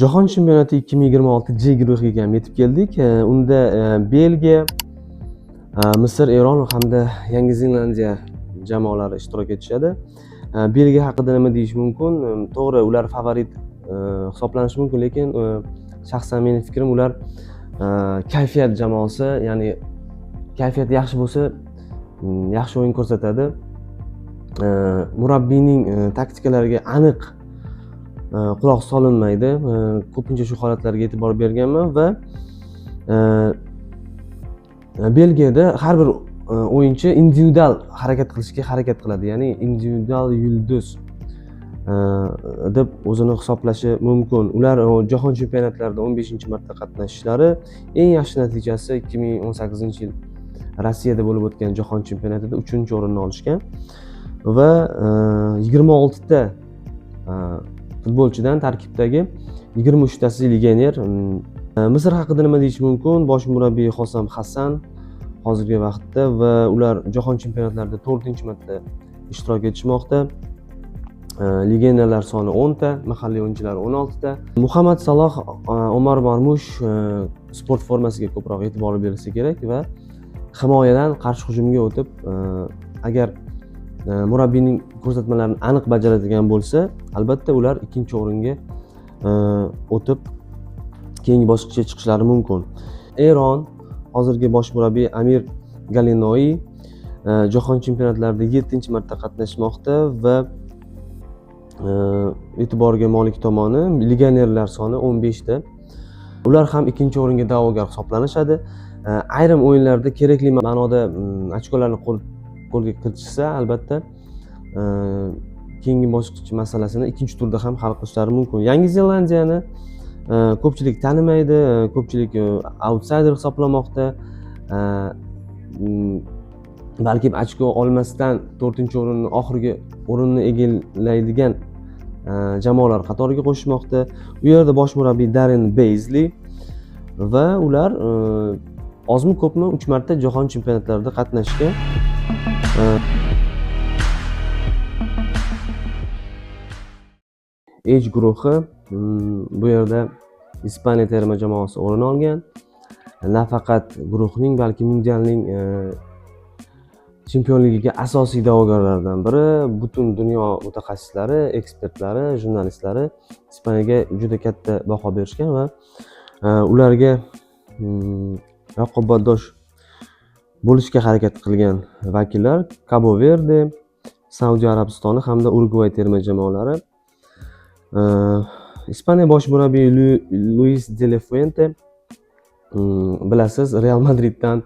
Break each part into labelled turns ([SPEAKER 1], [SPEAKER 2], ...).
[SPEAKER 1] Jahon chempionati 2026 J guruhiga ham yetib keldik. Unda Belgiya, Misr, Eron hamda Yangi Zelandiya jamoalari ishtirok etishadi. Belgiya haqida nima deyish mumkin? To'g'ri, ular favorit hisoblanishi mumkin, lekin shaxsan mening fikrim ular kayfiyat jamoasi, ya'ni kayfiyat yaxshi bo'lsa, yaxshi o'yin ko'rsatadi. Murabbiyning taktikalariga aniq quloq solinmaydi. Ko'pincha shu holatlarga e'tibor berganman va Belgiyada har bir o'yinchi individual harakat qilishga harakat qiladi. Ya'ni individual yulduz deb o'zini hisoblashi mumkin. Ular jahon chempionatlarida 15-marta qatnashishlari, eng yaxshi natijasi 2018-yil Rossiyada bo'lib o'tgan jahon chempionatida 3-o'rinni olishgan va 26 ta futbolchidan tarkibdagi 23 tasi legioner. Misr haqida nima deyish mumkin? Bosh murabbiy Hosam Hassan hozirgi vaqtda va ular jahon chempionatlarida 4-marta ishtirok etishmoqda. Legionerlar soni 10 ta, mahalliy o'yinchilar 16 ta. Muhammad Saloh, Omar Marmush sport formasiga ko'proq e'tibor berilsa kerak va himoyadan qarshi hujumga o'tib, agar murabbiyning ko'rsatmalarini aniq bajaradigan bo'lsa, albatta ular 2-o'ringa o'tib keyingi bosqichga chiqishlari mumkin. Eron hozirgi bosh murabbiy Amir Galinoy jahon chempionatlarida 7-marta qatnashmoqda va e'tiborga molik tomoni legionerlar soni 15 ta. Ular ham 2-o'ringa da'vogar hisoblanishadi. Ayrim o'yinlarda kerakli ma'noda ochkolarni qo'lga kiritishsa, albatta keyingi bosqich masalasini 2-turda ham hal qilishlari mumkin. Yangi Zelandiyani ko'pchilik tanimaydi, ko'pchilik outsider hisoblamoqda. Balki ochko olmasdan 4-o'rinni, oxirgi o'rinni egallaydigan jamoalar qatoriga qo'shishmoqda. U yerda bosh murabbiy Darren Bazley va ular ozmi ko'pmi 3 marta jahon chempionatlarida qatnashgan. H guruhi, bu yerda Ispaniya terma jamoasi o'rin olgan. Nafaqat guruhning, balki mundialning chempionligiga asosiy da'vogarlardan biri. Butun dunyo mutaxassislari, ekspertlari, jurnalistlari Ispaniyaga juda katta baho berishgan va ularga raqobatdosh bo'lishga harakat qilgan vakillar Cabo Verde, Saudiya Arabistoni hamda Urugvay terma jamoalari. Ispaniya bosh murabbiyi Luis de la Fuente, bilasiz, Real Madriddan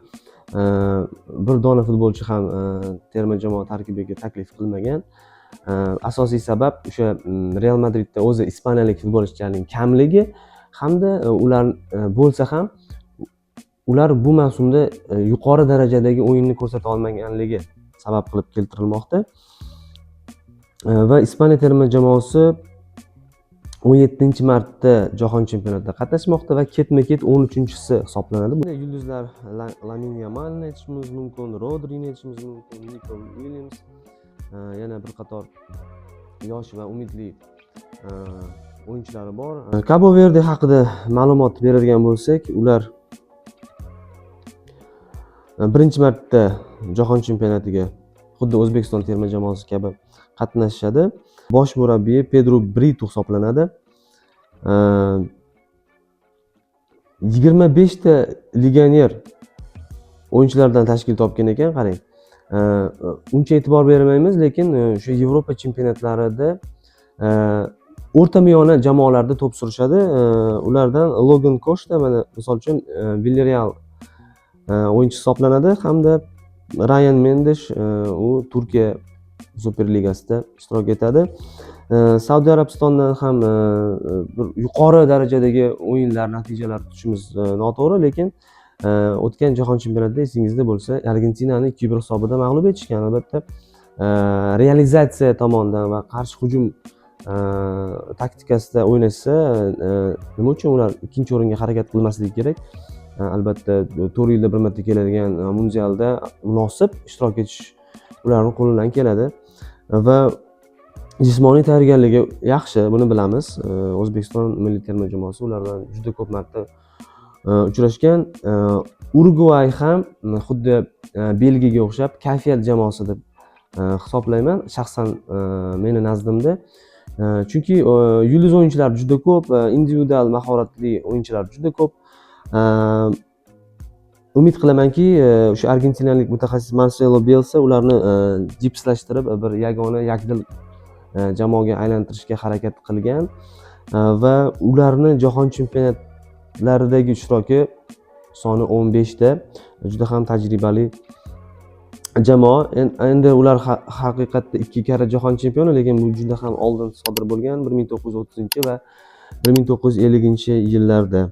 [SPEAKER 1] bir dona futbolchi ham terma jamoa tarkibiga taklif qilmagan. Asosiy sabab o'sha Real Madridda o'zi ispaniyalik futbolchilarning kamligi hamda ular bo'lsa ham ular bu mavsumda yuqori darajadagi o'yinni ko'rsata olmaganligi sabab qilib keltirilmoqda. Va Ispaniya terma jamoasi 17-marta jahon chempionatida qatnashmoqda va ketma-ket 13-chisi hisoblanadi. Bunda yulduzlar Lamine Yamalni aytishimiz mumkin, Rodrini aytishimiz mumkin, Nico Williams, yana bir qator yosh va umidli o'yinchilari bor. Cabo Verde haqida ma'lumot beradigan bo'lsak, ular 1-marta jahon chempionatiga xuddi O'zbekiston terma jamoasi kabi qatnashadi. Bosh murabbiyi Pedro Brito hisoblanadi. 25 ta legioner o'yinchilardan tashkil topgan ekan, qarang. Uncha e'tibor bermaymiz, lekin shu Yevropa chempionatlarida o'rta miyona jamoalarda to'p surishadi. Ulardan Logan Costa, mana misol uchun Villarreal o'yinchi hisoblanadi hamda Ryan Mendes, u Turkiya Superligasida ishtirok etadi. Saudiya Arabistondan ham bir yuqori darajadagi o'yinlar, natijalar kutishimiz noto'g'ri, lekin o'tgan jahon chempionatida esingizda bo'lsa, Argentinani 2-1 hisobida mag'lub etishgan. Albatta, realizatsiya tomonidan va qarshi hujum taktikasida o'ynashsa, nima uchun ular 2-o'ringa harakat qilmasligi kerak? Albatta, 4 yilda bir marta keladigan mundialda munosib ishtirok etish ularning qo'lidan keladi va jismoniy tayyorgarligi yaxshi, buni bilamiz. O'zbekiston milliy terma jamoasi ular bilan juda ko'p marta uchrashgan. Urugvay ham xuddi Belgiyaga o'xshab kayfiyat jamoasi deb hisoblayman shaxsan meni nazdimda. Chunki yulduz o'yinchilar juda ko'p, individual mahoratli o'yinchilar juda ko'p. Umid qilamanki, o'sha argentinalik mutaxassis Marcelo Bielsa ularni jipslashtirib, bir yagona yakdil jamoaga aylantirishga harakat qilgan va ularni jahon chempionatlaridagi ishtiroki soni 15 ta, juda ham tajribali jamoa. Endi ular haqiqatda 2 karra jahon chempioni, lekin bu juda ham oldin sodir bo'lgan 1930 va 1950 yillarda.